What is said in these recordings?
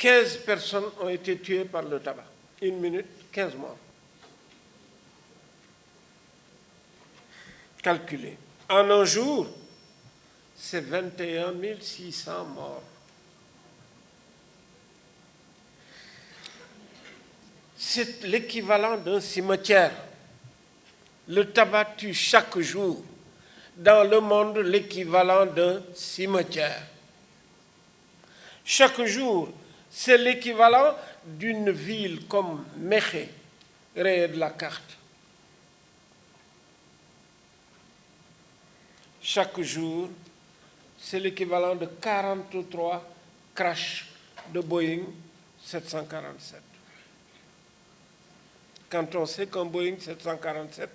15 personnes ont été tuées par le tabac. 1 minute, 15 morts. Calculez. En un jour, c'est 21 600 morts. C'est l'équivalent d'un cimetière. Le tabac tue chaque jour dans le monde l'équivalent d'un cimetière. Chaque jour, c'est l'équivalent d'une ville comme Mékhé, rayée de la carte. Chaque jour, c'est l'équivalent de 43 crashs de Boeing 747. Quand on sait qu'un Boeing 747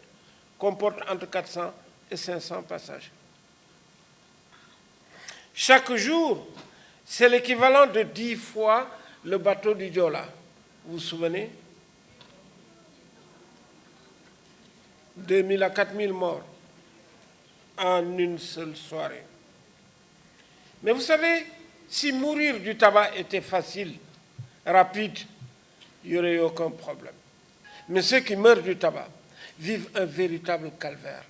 comporte entre 400 et 500 passagers. Chaque jour, c'est l'équivalent de 10 fois le bateau du Joola. Vous vous souvenez? 2000 à 4000 morts en une seule soirée. Mais vous savez, si mourir du tabac était facile, rapide, il n'y aurait eu aucun problème. Mais ceux qui meurent du tabac vivent un véritable calvaire.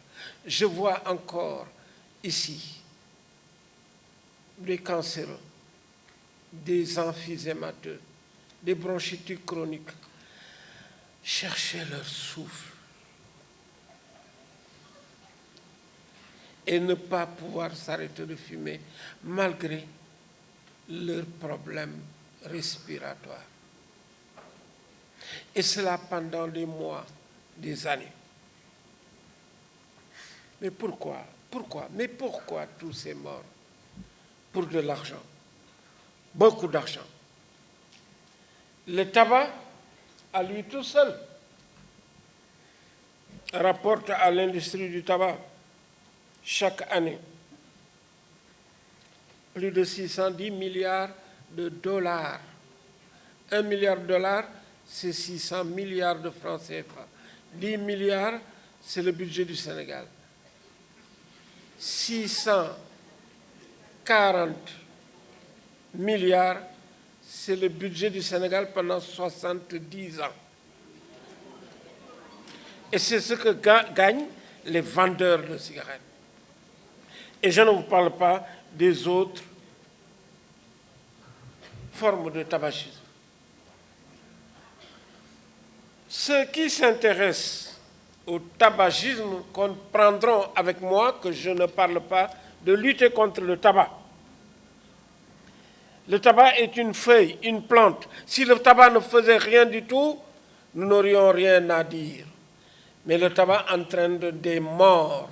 Je vois encore ici des cancéreux, des emphysémateux, des bronchitiques chroniques chercher leur souffle et ne pas pouvoir s'arrêter de fumer malgré leurs problèmes respiratoires. Et cela pendant des mois, des années. Mais pourquoi? Mais pourquoi tous ces morts? Pour de l'argent. Beaucoup d'argent. Le tabac, à lui tout seul, rapporte à l'industrie du tabac chaque année plus de 610 milliards de dollars. 1 milliard de dollars, c'est 600 milliards de francs CFA. 10 milliards, c'est le budget du Sénégal. 640 milliards, c'est le budget du Sénégal pendant 70 ans. Et c'est ce que gagnent les vendeurs de cigarettes. Et je ne vous parle pas des autres formes de tabagisme. Ceux qui s'intéressent au tabagisme comprendront avec moi que je ne parle pas de lutter contre le tabac. Le tabac est une feuille, une plante. Si le tabac ne faisait rien du tout, nous n'aurions rien à dire. Mais le tabac entraîne des morts.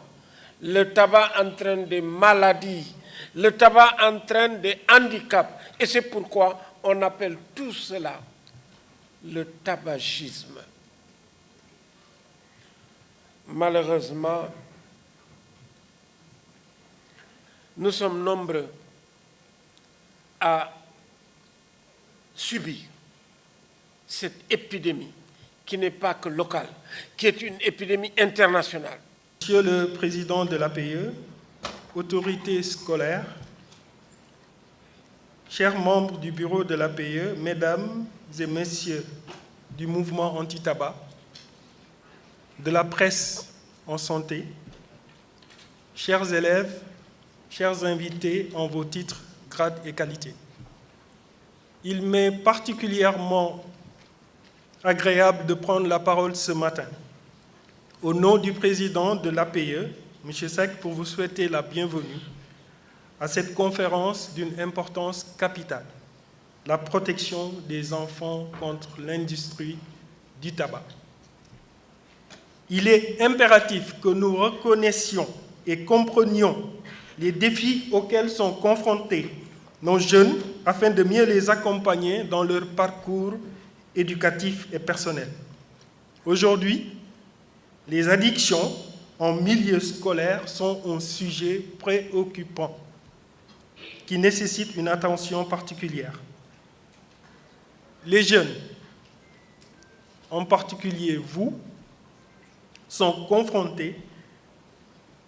Le tabac entraîne des maladies. Le tabac entraîne des handicaps. Et c'est pourquoi on appelle tout cela le tabagisme. Malheureusement, nous sommes nombreux à subir cette épidémie qui n'est pas que locale, qui est une épidémie internationale. Monsieur le Président de l'APE, autorités scolaires, chers membres du bureau de l'APE, mesdames et messieurs du mouvement anti-tabac, de la presse en santé, chers élèves, chers invités en vos titres, grades et qualités. Il m'est particulièrement agréable de prendre la parole ce matin au nom du président de l'APE, M. Seck, pour vous souhaiter la bienvenue à cette conférence d'une importance capitale, la protection des enfants contre l'industrie du tabac. Il est impératif que nous reconnaissions et comprenions les défis auxquels sont confrontés nos jeunes afin de mieux les accompagner dans leur parcours éducatif et personnel. Aujourd'hui, les addictions en milieu scolaire sont un sujet préoccupant qui nécessite une attention particulière. Les jeunes, en particulier vous, sont confrontés,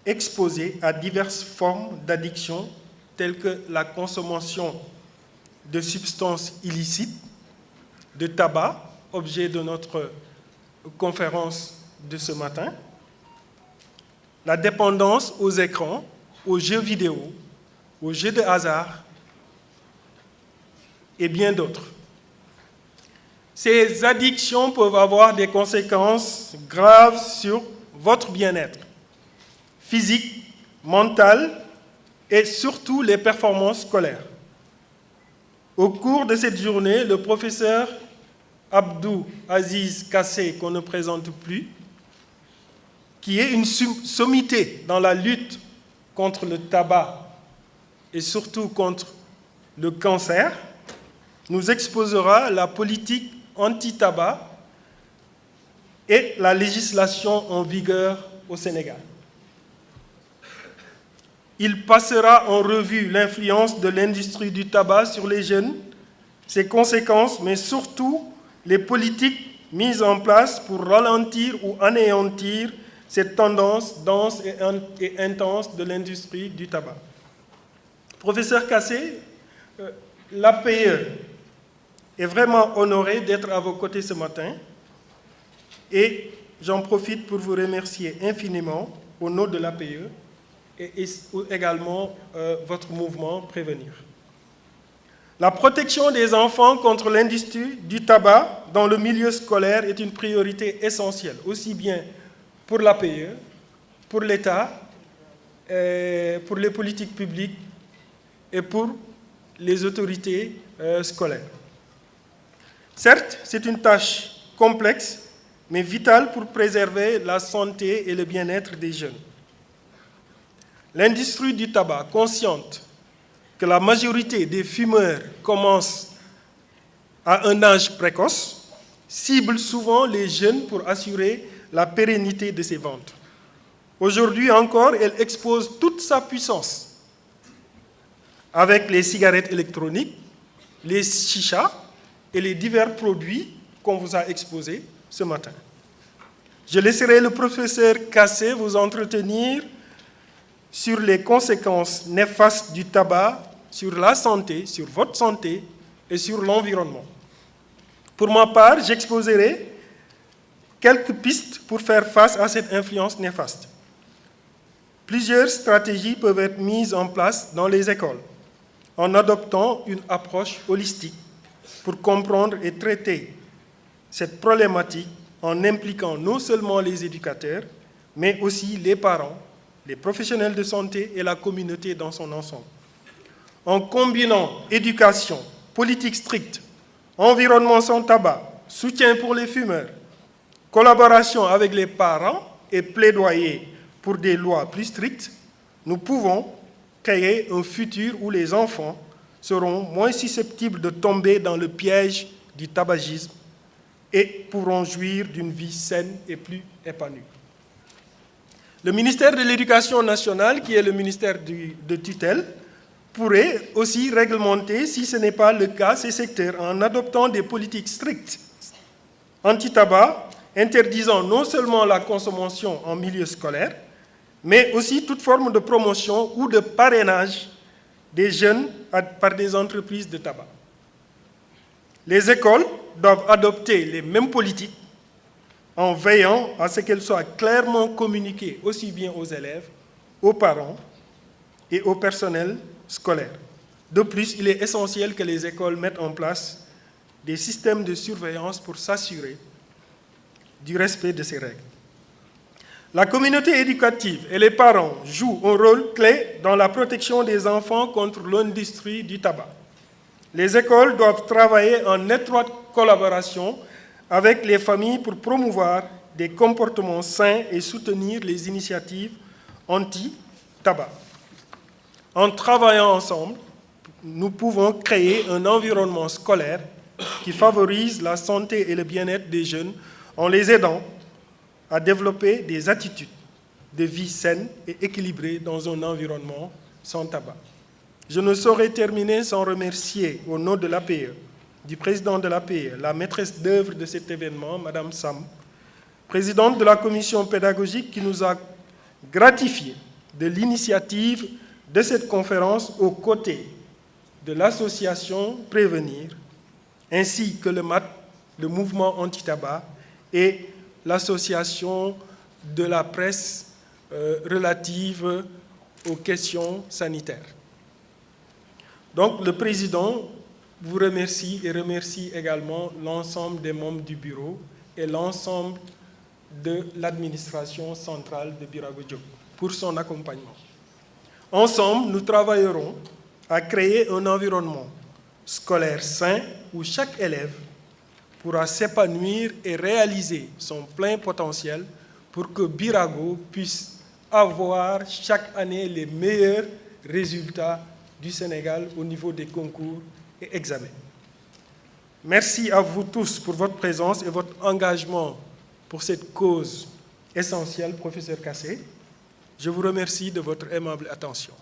exposés à diverses formes d'addiction telles que la consommation de substances illicites, de tabac, objet de notre conférence de ce matin, la dépendance aux écrans, aux jeux vidéo, aux jeux de hasard et bien d'autres. Ces addictions peuvent avoir des conséquences graves sur votre bien-être physique, mental et surtout les performances scolaires. Au cours de cette journée, le professeur Abdou Aziz Kassé, qu'on ne présente plus, qui est une sommité dans la lutte contre le tabac et surtout contre le cancer, nous exposera la politique anti-tabac et la législation en vigueur au Sénégal. Il passera en revue l'influence de l'industrie du tabac sur les jeunes, ses conséquences, mais surtout les politiques mises en place pour ralentir ou anéantir cette tendance dense et intense de l'industrie du tabac. Professeur Kassé, l'APE est vraiment honoré d'être à vos côtés ce matin et j'en profite pour vous remercier infiniment au nom de l'APE et également votre mouvement Prévenir. La protection des enfants contre l'industrie du tabac dans le milieu scolaire est une priorité essentielle, aussi bien pour l'APE, pour l'État, pour les politiques publiques et pour les autorités scolaires. Certes, c'est une tâche complexe, mais vitale pour préserver la santé et le bien-être des jeunes. L'industrie du tabac, consciente que la majorité des fumeurs commencent à un âge précoce, cible souvent les jeunes pour assurer la pérennité de ses ventes. Aujourd'hui encore, elle expose toute sa puissance avec les cigarettes électroniques, les chichas et les divers produits qu'on vous a exposés ce matin. Je laisserai le professeur Kassé vous entretenir sur les conséquences néfastes du tabac sur la santé, sur votre santé et sur l'environnement. Pour ma part, j'exposerai quelques pistes pour faire face à cette influence néfaste. Plusieurs stratégies peuvent être mises en place dans les écoles en adoptant une approche holistique pour comprendre et traiter cette problématique en impliquant non seulement les éducateurs, mais aussi les parents, les professionnels de santé et la communauté dans son ensemble. En combinant éducation, politique stricte, environnement sans tabac, soutien pour les fumeurs, collaboration avec les parents et plaidoyer pour des lois plus strictes, nous pouvons créer un futur où les enfants seront moins susceptibles de tomber dans le piège du tabagisme et pourront jouir d'une vie saine et plus épanouie. Le ministère de l'Éducation nationale, qui est le ministère de tutelle, pourrait aussi réglementer, si ce n'est pas le cas, ces secteurs en adoptant des politiques strictes anti-tabac, interdisant non seulement la consommation en milieu scolaire, mais aussi toute forme de promotion ou de parrainage des jeunes par des entreprises de tabac. Les écoles doivent adopter les mêmes politiques en veillant à ce qu'elles soient clairement communiquées aussi bien aux élèves, aux parents et au personnel scolaire. De plus, il est essentiel que les écoles mettent en place des systèmes de surveillance pour s'assurer du respect de ces règles. La communauté éducative et les parents jouent un rôle clé dans la protection des enfants contre l'industrie du tabac. Les écoles doivent travailler en étroite collaboration avec les familles pour promouvoir des comportements sains et soutenir les initiatives anti-tabac. En travaillant ensemble, nous pouvons créer un environnement scolaire qui favorise la santé et le bien-être des jeunes en les aidant à développer des attitudes de vie saines et équilibrées dans un environnement sans tabac. Je ne saurais terminer sans remercier, au nom de l'APE, du président de l'APE, la maîtresse d'œuvre de cet événement, Madame Sam, présidente de la commission pédagogique qui nous a gratifiés de l'initiative de cette conférence aux côtés de l'association Prévenir, ainsi que le MAT, le mouvement anti-tabac, et l'association de la presse relative aux questions sanitaires. Donc le président vous remercie et remercie également l'ensemble des membres du bureau et l'ensemble de l'administration centrale de Birago Diop pour son accompagnement. Ensemble, nous travaillerons à créer un environnement scolaire sain où chaque élève pourra s'épanouir et réaliser son plein potentiel pour que Birago puisse avoir chaque année les meilleurs résultats du Sénégal au niveau des concours et examens. Merci à vous tous pour votre présence et votre engagement pour cette cause essentielle, professeur Kassé. Je vous remercie de votre aimable attention.